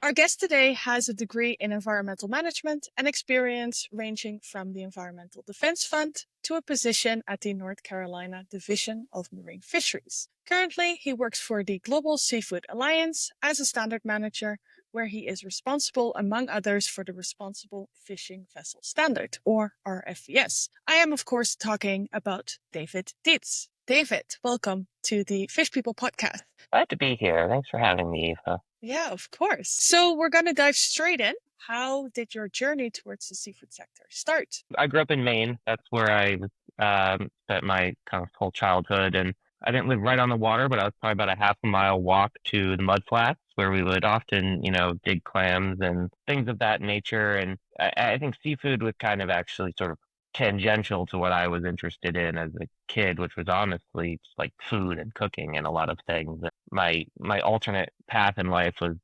Our guest today has a degree in environmental management and experience ranging from the Environmental Defense Fund to a position at the North Carolina Division of Marine Fisheries. Currently, he works for the Global Seafood Alliance as a standard manager, where he is responsible, among others, for the Responsible Fishing Vessel Standard, or RFVS. I am, of course, talking about David Dietz. David, welcome to the Fish People podcast. Glad to be here. Thanks for having me, Eva. Yeah, of course. So we're going to dive straight in. How did your journey towards the seafood sector start? I grew up in Maine. That's where I spent my kind of whole childhood. And I didn't live right on the water, but I was probably about a half a mile walk to the mud flats where we would often, dig clams and things of that nature. And I think seafood was kind of actually sort of tangential to what I was interested in as a kid, which was honestly just like food and cooking and a lot of things. My alternate path in life was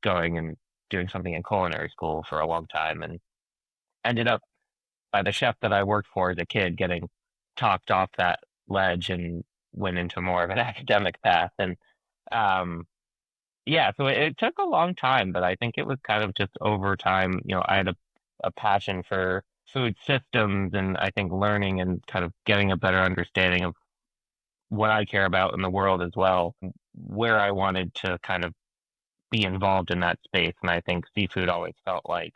going and doing something in culinary school for a long time and ended up by the chef that I worked for as a kid getting talked off that ledge and went into more of an academic path. And um, yeah, so it took a long time, but I think it was kind of just over time. I had a passion for food systems and I think learning and kind of getting a better understanding of what I care about in the world as well, where I wanted to kind of be involved in that space. And I think seafood always felt like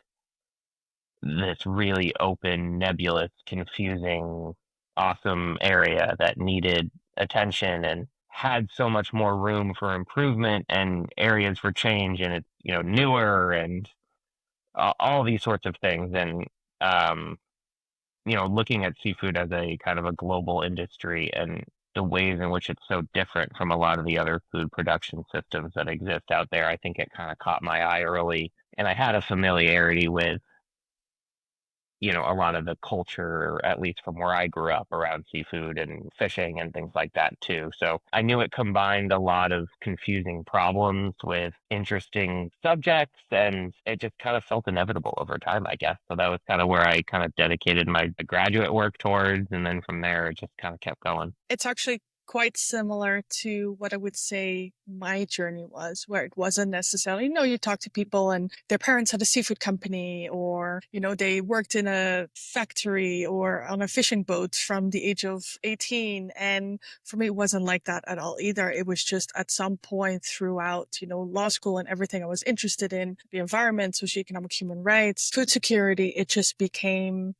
this really open, nebulous, confusing, awesome area that needed attention and had so much more room for improvement and areas for change. And it's, newer and all these sorts of things. And, um, looking at seafood as a kind of a global industry and the ways in which it's so different from a lot of the other food production systems that exist out there, I think it kind of caught my eye early. And I had a familiarity with, a lot of the culture, at least from where I grew up around seafood and fishing and things like that too. So I knew it combined a lot of confusing problems with interesting subjects, and it just kind of felt inevitable over time, I guess. So that was kind of where I kind of dedicated my graduate work towards. And then from there, it just kind of kept going. It's actually quite similar to what I would say my journey was, where it wasn't necessarily, you talk to people and their parents had a seafood company, or, they worked in a factory or on a fishing boat from the age of 18. And for me, it wasn't like that at all either. It was just at some point throughout, law school and everything I was interested in, the environment, socioeconomic human rights, food security, it just became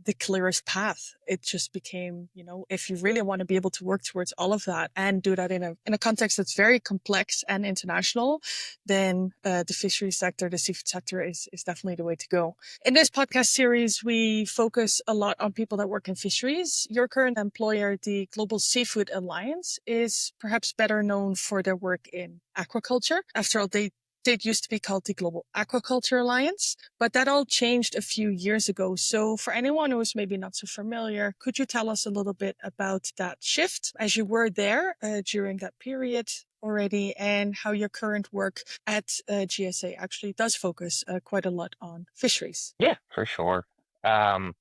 the clearest path. It just became, if you really want to be able to work towards all of that and do that in a context that's very complex and international, then the fisheries sector, the seafood sector is definitely the way to go. In this podcast series, we focus a lot on people that work in fisheries. Your current employer, the Global Seafood Alliance, is perhaps better known for their work in aquaculture. After all, they used to be called the Global Aquaculture Alliance, but that all changed a few years ago. So for anyone who is maybe not so familiar, could you tell us a little bit about that shift as you were there during that period already, and how your current work at GSA actually does focus quite a lot on fisheries? Yeah, for sure. Yeah,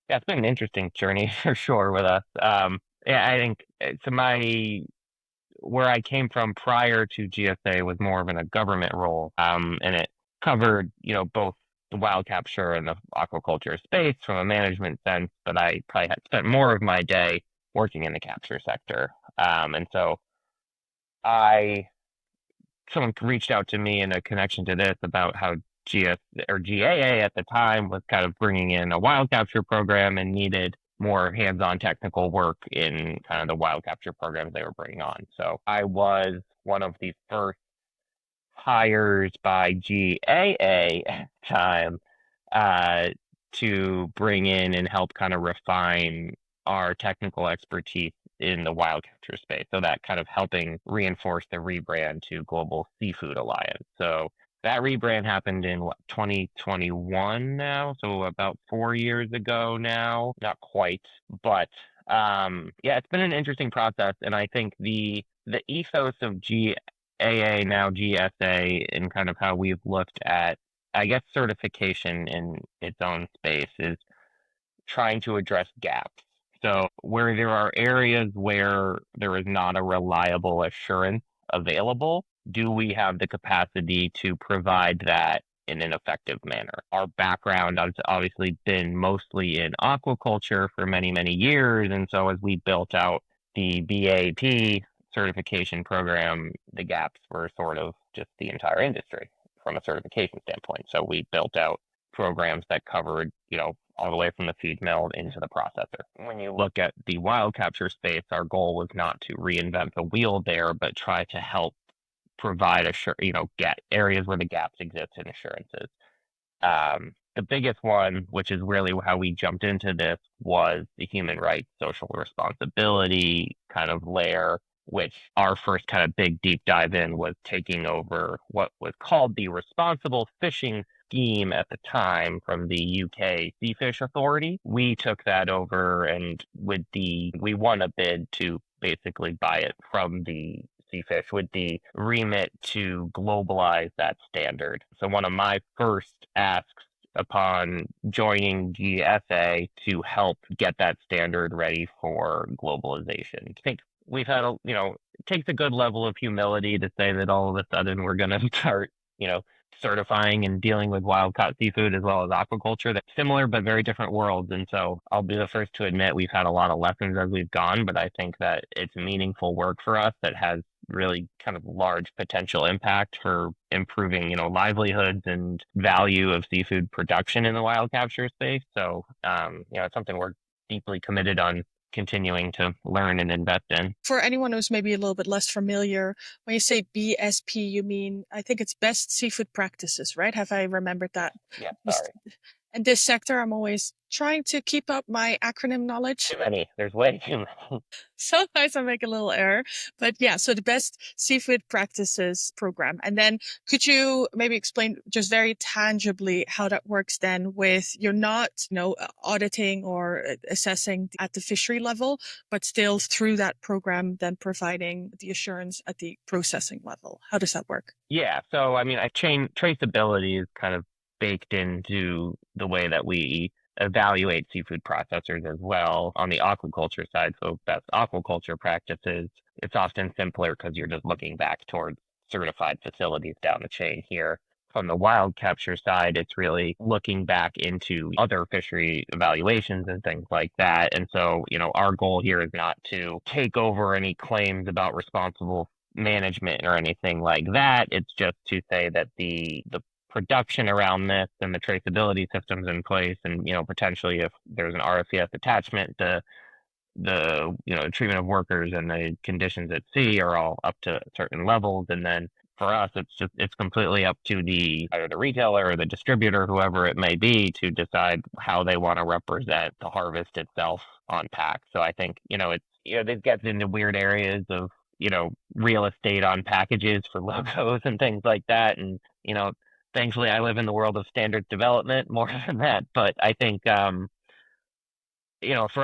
it's been an interesting journey for sure with us. Yeah, I think to my where I came from prior to GSA was more of in a government role, and it covered, both the wild capture and the aquaculture space from a management sense, but I probably had spent more of my day working in the capture sector. And so I, someone reached out to me in a connection to this about how GS or GAA at the time was kind of bringing in a wild capture program and needed more hands-on technical work in kind of the wild capture programs they were bringing on. So I was one of the first hires by GAA at the time to bring in and help kind of refine our technical expertise in the wild capture space. So that kind of helping reinforce the rebrand to Global Seafood Alliance. So that rebrand happened in 2021 now, so about 4 years ago now. Not quite, but yeah, it's been an interesting process, and I think the ethos of GAA, now GSA, and kind of how we've looked at, I guess, certification in its own space is trying to address gaps. So where there are areas where there is not a reliable assurance available, do we have the capacity to provide that in an effective manner? Our background has obviously been mostly in aquaculture for many, many years. And so as we built out the BAP certification program, the gaps were sort of just the entire industry from a certification standpoint. So we built out programs that covered, all the way from the feed mill into the processor. When you look at the wild capture space, our goal was not to reinvent the wheel there, but try to help provide get areas where the gaps exist in assurances. The biggest one, which is really how we jumped into this, was the human rights, social responsibility kind of layer, which our first kind of big deep dive in was taking over what was called the Responsible Fishing Scheme at the time from the UK Seafish Authority. We took that over and we won a bid to basically buy it from the Seafish with the remit to globalize that standard. So one of my first asks upon joining GSA to help get that standard ready for globalization. I think we've had it takes a good level of humility to say that all of a sudden we're going to start, certifying and dealing with wild caught seafood as well as aquaculture. That's similar but very different worlds. And so I'll be the first to admit we've had a lot of lessons as we've gone, but I think that it's meaningful work for us that has really kind of large potential impact for improving, livelihoods and value of seafood production in the wild capture space. So, it's something we're deeply committed on continuing to learn and invest in. For anyone who's maybe a little bit less familiar, when you say BSP, you mean, I think it's Best Seafood Practices, right? Have I remembered that? Yeah, Just sorry. in this sector, I'm always trying to keep up my acronym knowledge. Too many. There's way too many. Sometimes I make a little error, but yeah, so the Best Seafood Practices program. And then could you maybe explain just very tangibly how that works then with you're not, auditing or assessing at the fishery level, but still through that program, then providing the assurance at the processing level. How does that work? Yeah, so I mean, chain traceability is kind of baked into the way that we evaluate seafood processors as well on the aquaculture side. So best aquaculture practices, it's often simpler because you're just looking back towards certified facilities down the chain here. From the wild capture side, it's really looking back into other fishery evaluations and things like that. And so, our goal here is not to take over any claims about responsible management or anything like that. It's just to say that the production around this and the traceability systems in place, and potentially if there's an RFCS attachment, the treatment of workers and the conditions at sea are all up to certain levels, and then for us it's completely up to the either the retailer or the distributor, whoever it may be, to decide how they want to represent the harvest itself on pack. So I think this gets into weird areas of real estate on packages for logos and things like that, and thankfully I live in the world of standards development more than that. But I think for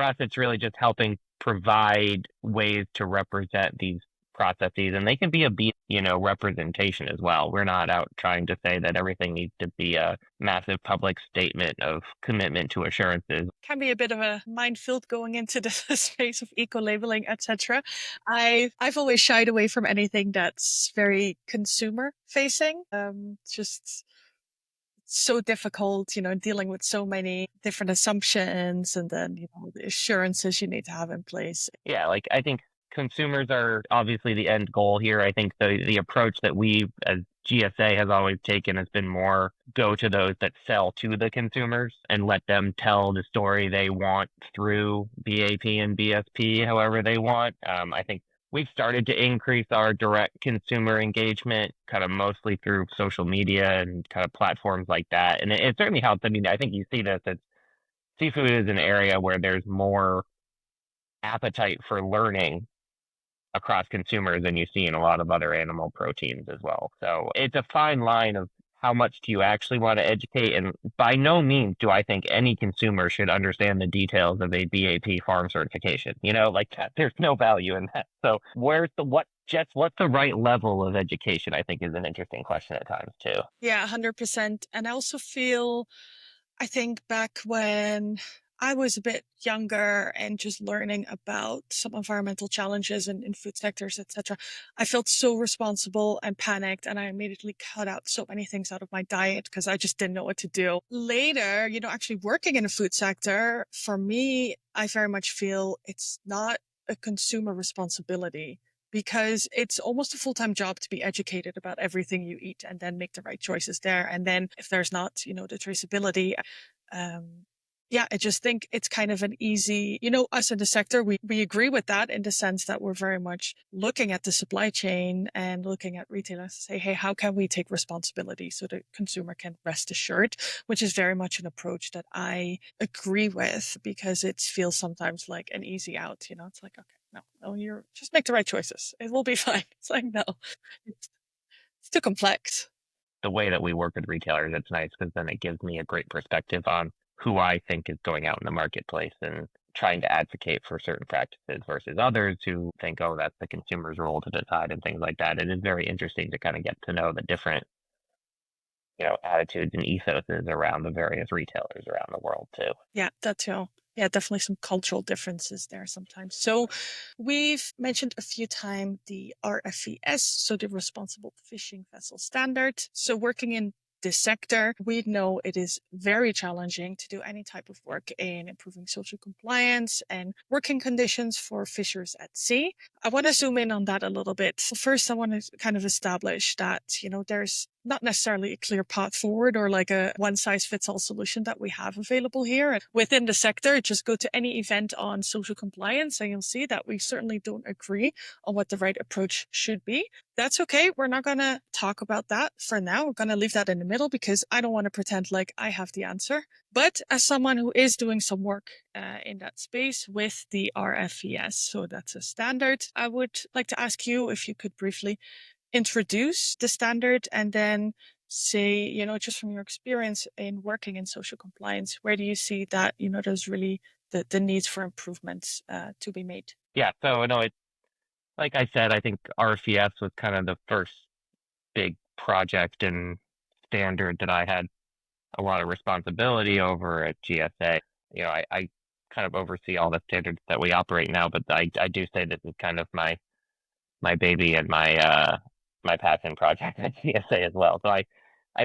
us, it's really just helping provide ways to represent these processes, and they can be representation as well. We're not out trying to say that everything needs to be a massive public statement of commitment to assurances. Can be a bit of a minefield going into the space of eco-labeling, etc. I've always shied away from anything that's very consumer facing. Just so difficult, dealing with so many different assumptions and then, the assurances you need to have in place. Yeah, like I think consumers are obviously the end goal here. I think the approach that we as GSA has always taken has been more go to those that sell to the consumers and let them tell the story they want through BAP and BSP however they want. I think we've started to increase our direct consumer engagement kind of mostly through social media and kind of platforms like that. And it certainly helps. I mean, I think you see this as seafood is an area where there's more appetite for learning across consumers than you see in a lot of other animal proteins as well. So it's a fine line of how much do you actually want to educate, and by no means do I think any consumer should understand the details of a BAP farm certification. Like that, there's no value in that. So what's the right level of education, I think, is an interesting question at times too. Yeah, 100%. And I also feel, I think back when I was a bit younger and just learning about some environmental challenges in food sectors, etc., I felt so responsible and panicked, and I immediately cut out so many things out of my diet because I just didn't know what to do. Later, actually working in the food sector, for me, I very much feel it's not a consumer responsibility because it's almost a full-time job to be educated about everything you eat and then make the right choices there. And then if there's not, the traceability, um, yeah, I just think it's kind of an easy, us in the sector, we agree with that in the sense that we're very much looking at the supply chain and looking at retailers to say, hey, how can we take responsibility so the consumer can rest assured, which is very much an approach that I agree with because it feels sometimes like an easy out. It's like, okay, no, you're just make the right choices. It will be fine. It's like, no, it's, it's too complex. The way that we work with retailers, it's nice because then it gives me a great perspective on who I think is going out in the marketplace and trying to advocate for certain practices versus others who think, oh, that's the consumer's role to decide and things like that. It is very interesting to kind of get to know the different, attitudes and ethoses around the various retailers around the world too. Yeah, that too. Yeah, definitely some cultural differences there sometimes. So we've mentioned a few times the RFES, so the Responsible Fishing Vessel Standard. So working in this sector, we know it is very challenging to do any type of work in improving social compliance and working conditions for fishers at sea. I want to zoom in on that a little bit. First, I want to kind of establish that, there's not necessarily a clear path forward or like a one size fits all solution that we have available here. And within the sector, just go to any event on social compliance and you'll see that we certainly don't agree on what the right approach should be. That's okay. We're not going to talk about that for now. We're going to leave that in the middle because I don't want to pretend like I have the answer. But as someone who is doing some work in that space with the RFES, so that's a standard, I would like to ask you if you could briefly introduce the standard and then say, just from your experience in working in social compliance, where do you see that, there's really the needs for improvements to be made? Yeah, so no, it's like I said, I think RFES was kind of the first big project and standard that I had a lot of responsibility over at GSA. I kind of oversee all the standards that we operate now, but I do say this is kind of my baby and my passion project at GSA as well. So I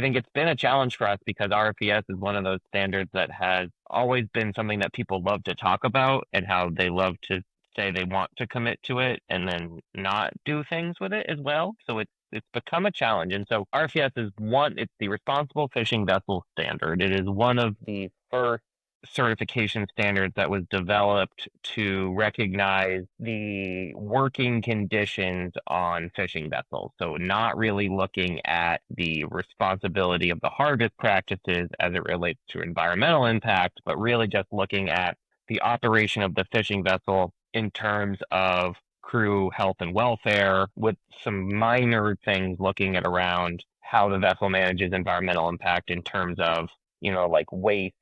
think it's been a challenge for us because RFES is one of those standards that has always been something that people love to talk about and how they love to say they want to commit to it and then not do things with it as well. So it's become a challenge. And so RFES it's the Responsible Fishing Vessel Standard. It is one of the first certification standards that was developed to recognize the working conditions on fishing vessels. So not really looking at the responsibility of the harvest practices as it relates to environmental impact, but really just looking at the operation of the fishing vessel in terms of crew health and welfare, with some minor things looking at around how the vessel manages environmental impact in terms of, like waste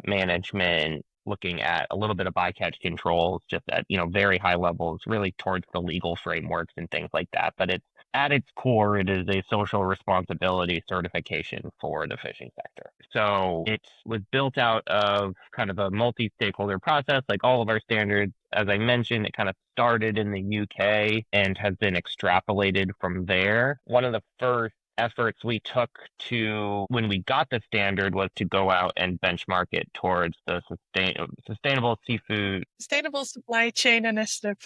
management, looking at a little bit of bycatch controls, just at very high levels, really towards the legal frameworks and things like that. But it's at its core, it is a social responsibility certification for the fishing sector. So it was built out of kind of a multi-stakeholder process, like all of our standards. As I mentioned, it kind of started in the UK and has been extrapolated from there. One of the first efforts we took to when we got the standard was to go out and benchmark it towards the sustainable Sustainable Supply Chain Initiative.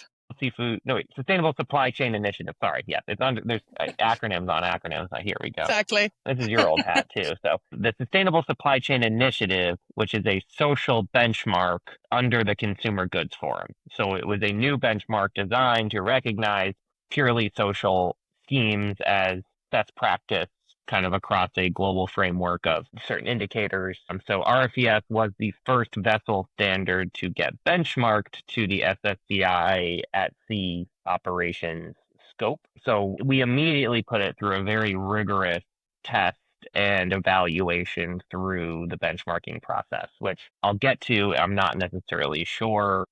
sustainable supply chain initiative. Sorry, yes, it's under there's acronyms on acronyms. Here we go. Exactly. This is your old hat too. So the Sustainable Supply Chain Initiative, which is a social benchmark under the Consumer Goods Forum. So it was a new benchmark designed to recognize purely social schemes as best practice kind of across a global framework of certain indicators. So RFES was the first vessel standard to get benchmarked to the SSCI at sea operations scope. So we immediately put it through a very rigorous test and evaluation through the benchmarking process, which I'll get to. I'm not necessarily sure,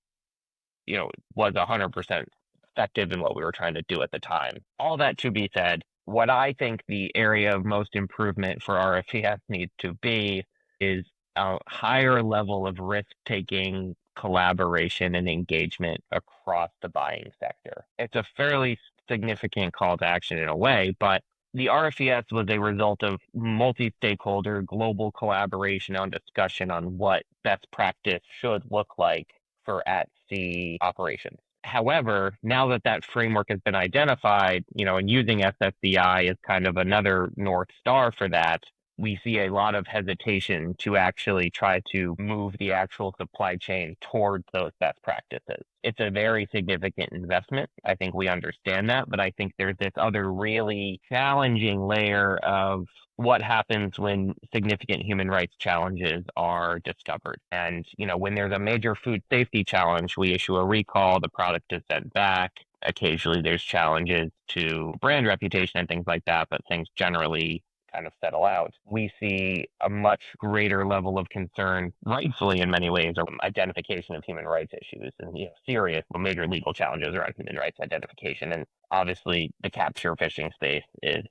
was 100% effective in what we were trying to do at the time. All that to be said, what I think the area of most improvement for RFES needs to be is a higher level of risk-taking collaboration and engagement across the buying sector. It's a fairly significant call to action in a way, but the RFES was a result of multi-stakeholder global collaboration on discussion on what best practice should look like for at-sea operations. However, now that that framework has been identified, and using SSCI as kind of another North Star for that, we see a lot of hesitation to actually try to move the actual supply chain towards those best practices. It's a very significant investment. I think we understand that, but I think there's this other really challenging layer of what happens when significant human rights challenges are discovered. And, when there's a major food safety challenge, we issue a recall, the product is sent back. Occasionally there's challenges to brand reputation and things like that, but things generally kind of settle out. We see a much greater level of concern, rightfully in many ways, or identification of human rights issues and serious major legal challenges around human rights identification. And obviously the capture fishing space is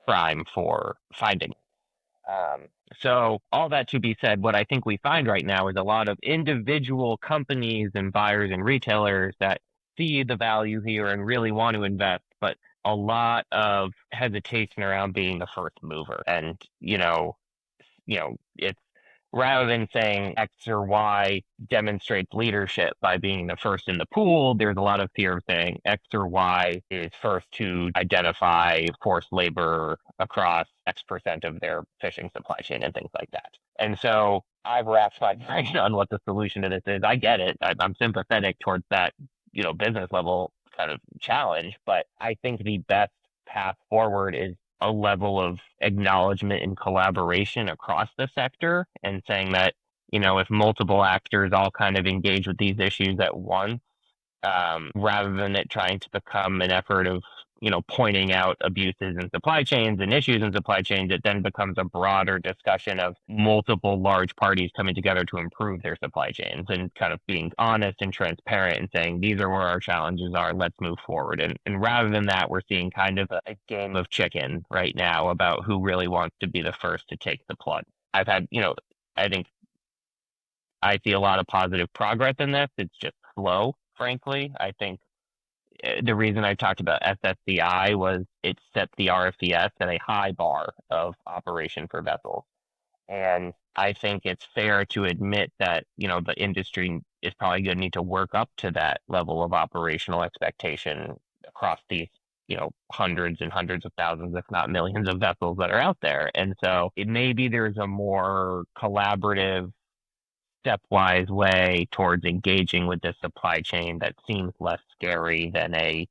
prime for finding. Um, so all that to be said, what I think we find right now is a lot of individual companies and buyers and retailers that see the value here and really want to invest, but a lot of hesitation around being the first mover. And, it's rather than saying X or Y demonstrates leadership by being the first in the pool, there's a lot of fear of saying X or Y is first to identify forced labor across X% of their fishing supply chain and things like that. And so I've wrapped my brain on what the solution to this is. I get it. I'm sympathetic towards that, business level kind of challenge, but I think the best path forward is a level of acknowledgement and collaboration across the sector and saying that, if multiple actors all kind of engage with these issues at once, rather than it trying to become an effort of, pointing out abuses in supply chains and issues in supply chains, it then becomes a broader discussion of multiple large parties coming together to improve their supply chains and kind of being honest and transparent and saying, these are where our challenges are, let's move forward. And rather than that, we're seeing kind of a game of chicken right now about who really wants to be the first to take the plunge. I've had, I think I see a lot of positive progress in this. It's just slow, frankly. I think the reason I talked about SSCI was it set the RFES at a high bar of operation for vessels. And I think it's fair to admit that, the industry is probably going to need to work up to that level of operational expectation across these, hundreds and hundreds of thousands, if not millions of vessels that are out there. And so maybe there's a more collaborative stepwise way towards engaging with the supply chain that seems less scary than a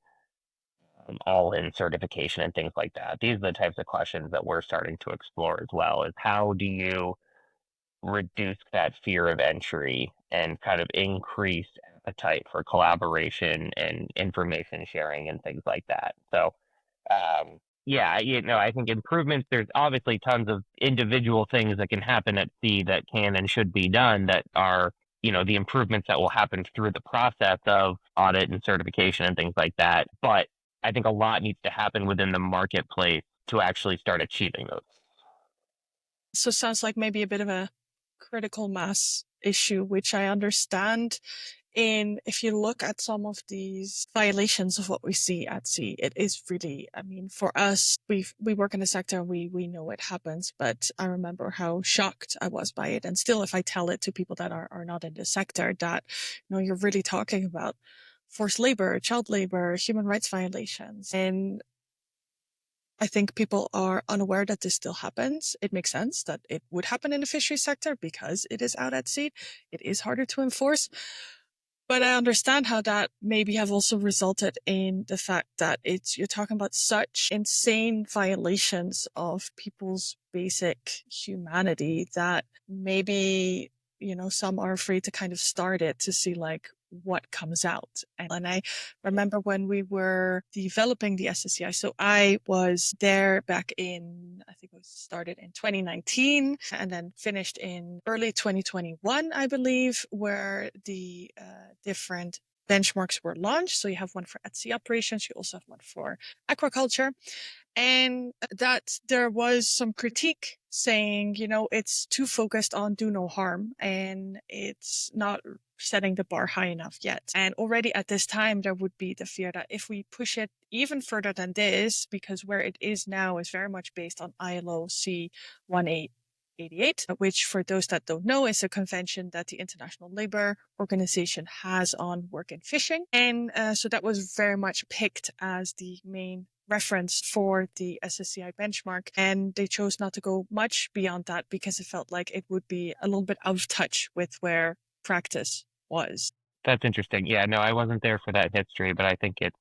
all-in certification and things like that. These are the types of questions that we're starting to explore as well, is how do you reduce that fear of entry and kind of increase appetite for collaboration and information sharing and things like that. So yeah, I think improvements, there's obviously tons of individual things that can happen at sea that can and should be done that are, the improvements that will happen through the process of audit and certification and things like that. But I think a lot needs to happen within the marketplace to actually start achieving those. So it sounds like maybe a bit of a critical mass issue, which I understand. And if you look at some of these violations of what we see at sea, it is really, I mean, for us, we work in the sector, we know it happens, but I remember how shocked I was by it. And still, if I tell it to people that are not in the sector, that, you're really talking about forced labor, child labor, human rights violations. And I think people are unaware that this still happens. It makes sense that it would happen in the fishery sector because it is out at sea. It is harder to enforce. But I understand how that maybe have also resulted in the fact that you're talking about such insane violations of people's basic humanity that maybe, some are afraid to kind of start it to see like what comes out. And I remember when we were developing the SSCI, so I was there back in, I think it was started in 2019 and then finished in early 2021, I believe, where the different benchmarks were launched. So you have one for at-sea operations, you also have one for aquaculture, and that there was some critique saying, it's too focused on do no harm and it's not setting the bar high enough yet. And already at this time, there would be the fear that if we push it even further than this, because where it is now is very much based on ILO C 1888, which for those that don't know is a convention that the International Labour Organization has on work and fishing. And so that was very much picked as the main reference for the SSCI benchmark. And they chose not to go much beyond that because it felt like it would be a little bit out of touch with where practice was. That's interesting. Yeah, no, I wasn't there for that history, but I think it's,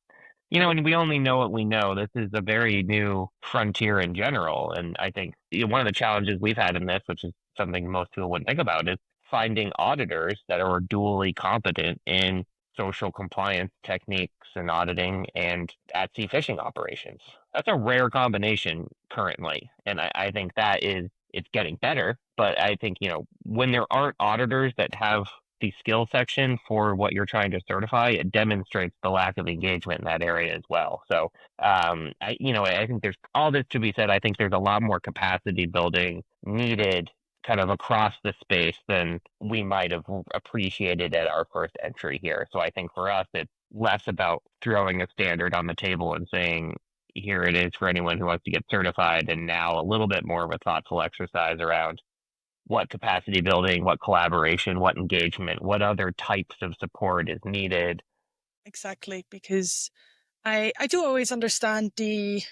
and we only know what we know. This is a very new frontier in general. And I think one of the challenges we've had in this, which is something most people wouldn't think about, is finding auditors that are dually competent in social compliance techniques and auditing and at sea fishing operations. That's a rare combination currently. And I think that is, it's getting better. But I think, when there aren't auditors that have the skill section for what you're trying to certify, it demonstrates the lack of engagement in that area as well. So, I think there's all this to be said. I think there's a lot more capacity building needed kind of across the space than we might have appreciated at our first entry here. So I think for us, it's less about throwing a standard on the table and saying, here it is for anyone who wants to get certified, and now a little bit more of a thoughtful exercise around what capacity building, what collaboration, what engagement, what other types of support is needed. Exactly, because I do always understand the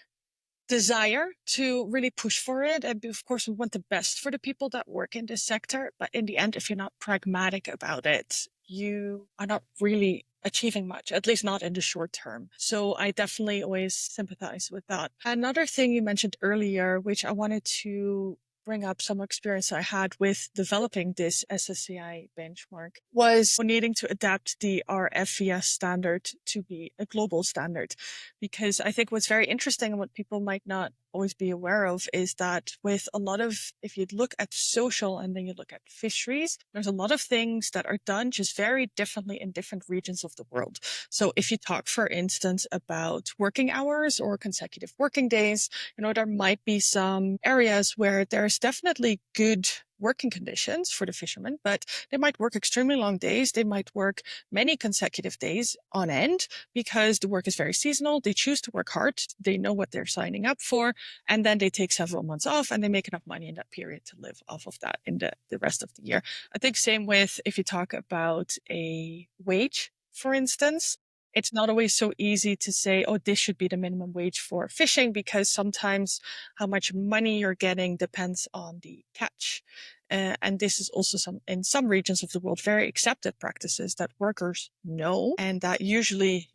desire to really push for it. And of course, we want the best for the people that work in this sector. But in the end, if you're not pragmatic about it, you are not really achieving much, at least not in the short term. So I definitely always sympathize with that. Another thing you mentioned earlier, which I wanted to bring up some experience I had with developing this SSCI benchmark, was needing to adapt the RFVS standard to be a global standard. Because I think what's very interesting and what people might not always be aware of is that with a lot of, if you look at social and then you look at fisheries, there's a lot of things that are done just very differently in different regions of the world. So if you talk, for instance, about working hours or consecutive working days, there might be some areas where there's definitely good working conditions for the fishermen, but they might work extremely long days. They might work many consecutive days on end because the work is very seasonal. They choose to work hard. They know what they're signing up for. And then they take several months off and they make enough money in that period to live off of that in the rest of the year. I think same with if you talk about a wage, for instance. It's not always so easy to say, oh, this should be the minimum wage for fishing, because sometimes how much money you're getting depends on the catch. And this is also in some regions of the world, very accepted practices that workers know, and that usually,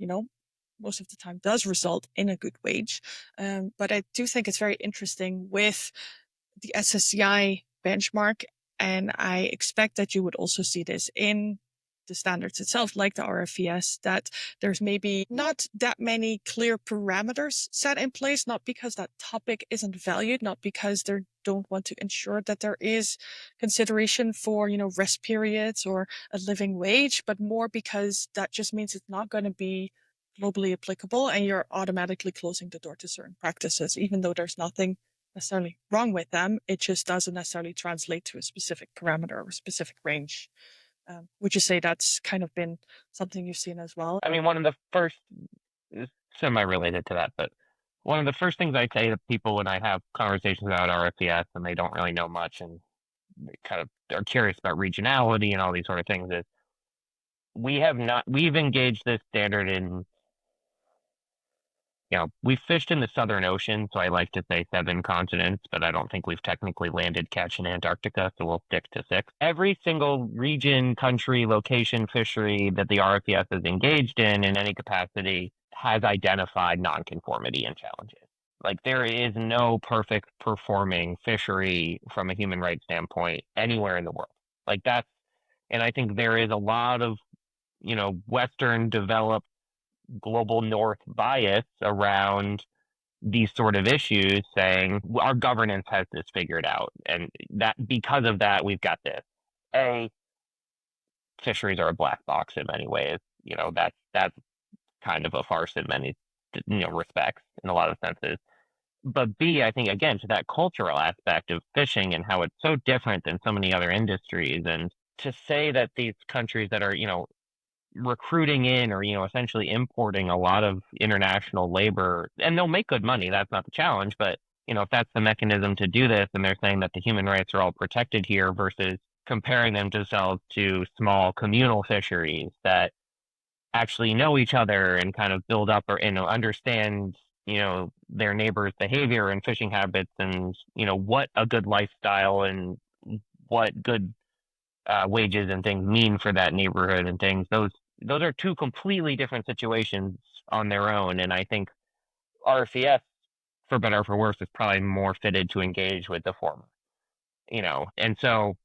most of the time does result in a good wage. But I do think it's very interesting with the SSCI benchmark, and I expect that you would also see this in the standards itself, like the RFVS, that there's maybe not that many clear parameters set in place, not because that topic isn't valued, not because they don't want to ensure that there is consideration for, rest periods or a living wage, but more because that just means it's not going to be globally applicable and you're automatically closing the door to certain practices, even though there's nothing necessarily wrong with them. It just doesn't necessarily translate to a specific parameter or a specific range. Would you say that's kind of been something you've seen as well? I mean, one of the first, semi-related to that, but one of the first things I say to people when I have conversations about RFPS and they don't really know much and they kind of are curious about regionality and all these sort of things is we've engaged this standard in, we've fished in the Southern Ocean, so I like to say 7 continents, but I don't think we've technically landed catch in Antarctica, so we'll stick to 6. Every single region, country, location, fishery that the RFPS is engaged in any capacity has identified nonconformity and challenges. Like there is no perfect performing fishery from a human rights standpoint anywhere in the world. Like that's, and I think there is a lot of, Western developed global North bias around these sort of issues, saying our governance has this figured out, and that because of that we've got this. Fisheries are a black box in many ways. that's kind of a farce in many respects in a lot of senses. But B, I think again to that cultural aspect of fishing and how it's so different than so many other industries, and to say that these countries that are recruiting in or essentially importing a lot of international labor, and they'll make good money, that's not the challenge, but if that's the mechanism to do this and they're saying that the human rights are all protected here versus comparing themselves to small communal fisheries that actually know each other and kind of build up or understand their neighbors' behavior and fishing habits and what a good lifestyle and what good wages and things mean for that neighborhood and things. Those are two completely different situations on their own, and I think RCS, for better or for worse, is probably more fitted to engage with the former. And so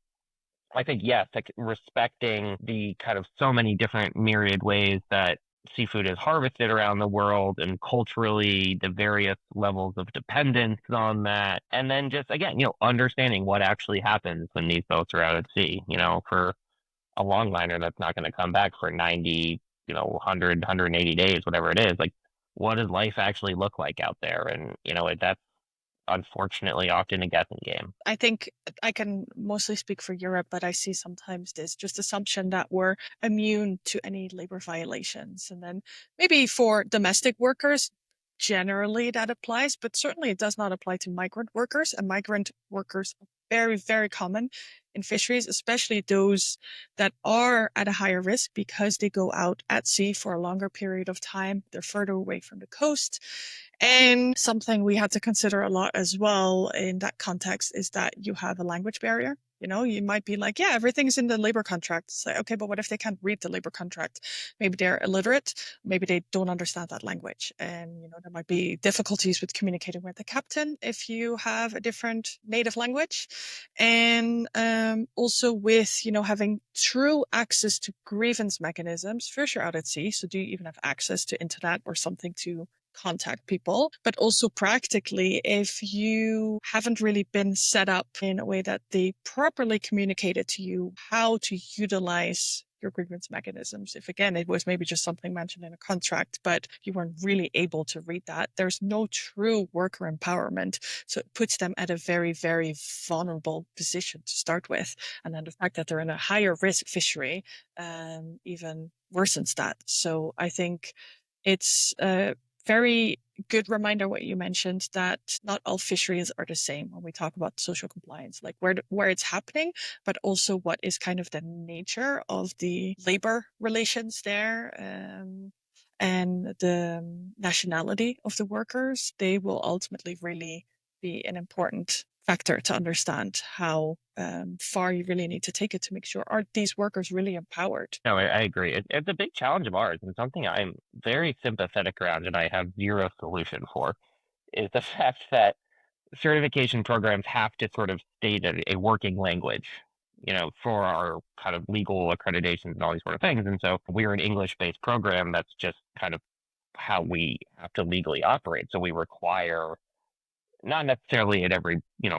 I think yes, like respecting the kind of so many different myriad ways that seafood is harvested around the world and culturally the various levels of dependence on that. And then just again, understanding what actually happens when these boats are out at sea, for a longliner that's not going to come back for 90, 100, 180 days, whatever it is. Like, what does life actually look like out there? And, that's unfortunately often a guessing game. I think I can mostly speak for Europe, but I see sometimes this just assumption that we're immune to any labor violations. And then maybe for domestic workers, generally that applies, but certainly it does not apply to migrant workers. And migrant workers are very, very common in fisheries, especially those that are at a higher risk because they go out at sea for a longer period of time. They're further away from the coast. And something we had to consider a lot as well in that context is that you have a language barrier. You might be like, yeah, everything's in the labor contract. It's like, okay, but what if they can't read the labor contract? Maybe they're illiterate. Maybe they don't understand that language. And, there might be difficulties with communicating with the captain if you have a different native language. And also with, having true access to grievance mechanisms. First, you're out at sea. So do you even have access to internet or something to contact people, but also practically, if you haven't really been set up in a way that they properly communicated to you how to utilize your grievance mechanisms. If again, it was maybe just something mentioned in a contract, but you weren't really able to read that, there's no true worker empowerment. So it puts them at a very, very vulnerable position to start with. And then the fact that they're in a higher risk fishery even worsens that. So I think it's very good reminder what you mentioned that not all fisheries are the same when we talk about social compliance, like where it's happening, but also what is kind of the nature of the labor relations there. And the nationality of the workers, they will ultimately really be an important factor to understand how far you really need to take it to make sure are these workers really empowered. No, I agree. It's a big challenge of ours and something I'm very sympathetic around and I have zero solution for is the fact that certification programs have to sort of state a working language, for our kind of legal accreditations and all these sort of things. And so we're an English-based program that's just kind of how we have to legally operate. So we require not necessarily at every,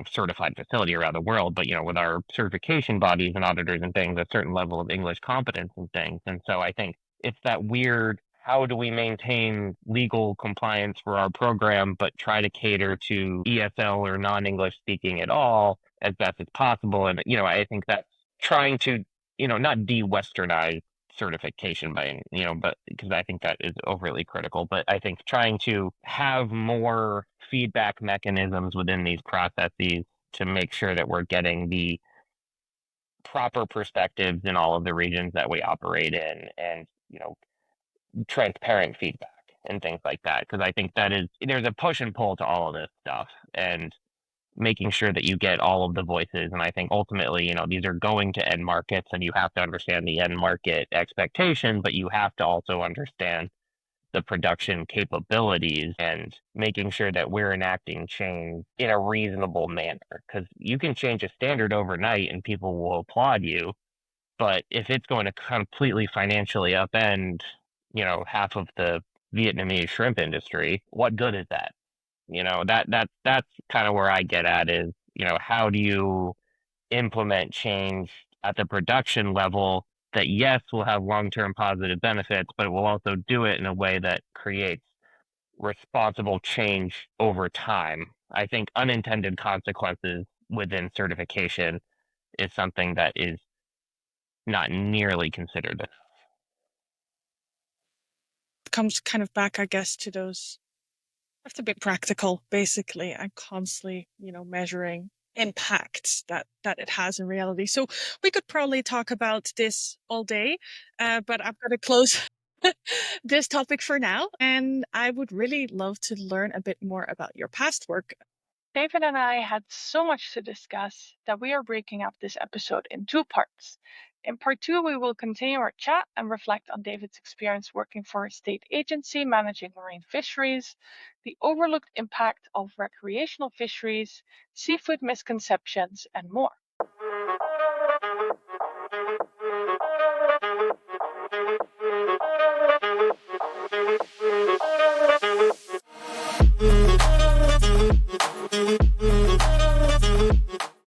certified facility around the world, but, with our certification bodies and auditors and things, a certain level of English competence and things. And so I think it's that weird, how do we maintain legal compliance for our program, but try to cater to ESL or non-English speaking at all as best as possible? And, I think that's trying to, not de-Westernize certification by but because I think that is overly critical, but I think trying to have more feedback mechanisms within these processes to make sure that we're getting the proper perspectives in all of the regions that we operate in and transparent feedback and things like that, because I think that is there's a push and pull to all of this stuff and making sure that you get all of the voices. And I think ultimately, these are going to end markets and you have to understand the end market expectation, but you have to also understand the production capabilities and making sure that we're enacting change in a reasonable manner. Because you can change a standard overnight and people will applaud you. But if it's going to completely financially upend, half of the Vietnamese shrimp industry, what good is that? That's kind of where I get at is, how do you implement change at the production level that yes, will have long-term positive benefits, but it will also do it in a way that creates responsible change over time. I think unintended consequences within certification is something that is not nearly considered. Comes kind of back, I guess, to those have to be practical, basically, and constantly, measuring impacts that it has in reality. So we could probably talk about this all day, but I'm going to close this topic for now. And I would really love to learn a bit more about your past work. David and I had so much to discuss that we are breaking up this episode in two parts. In part two, we will continue our chat and reflect on David's experience working for a state agency managing marine fisheries, the overlooked impact of recreational fisheries, seafood misconceptions, and more.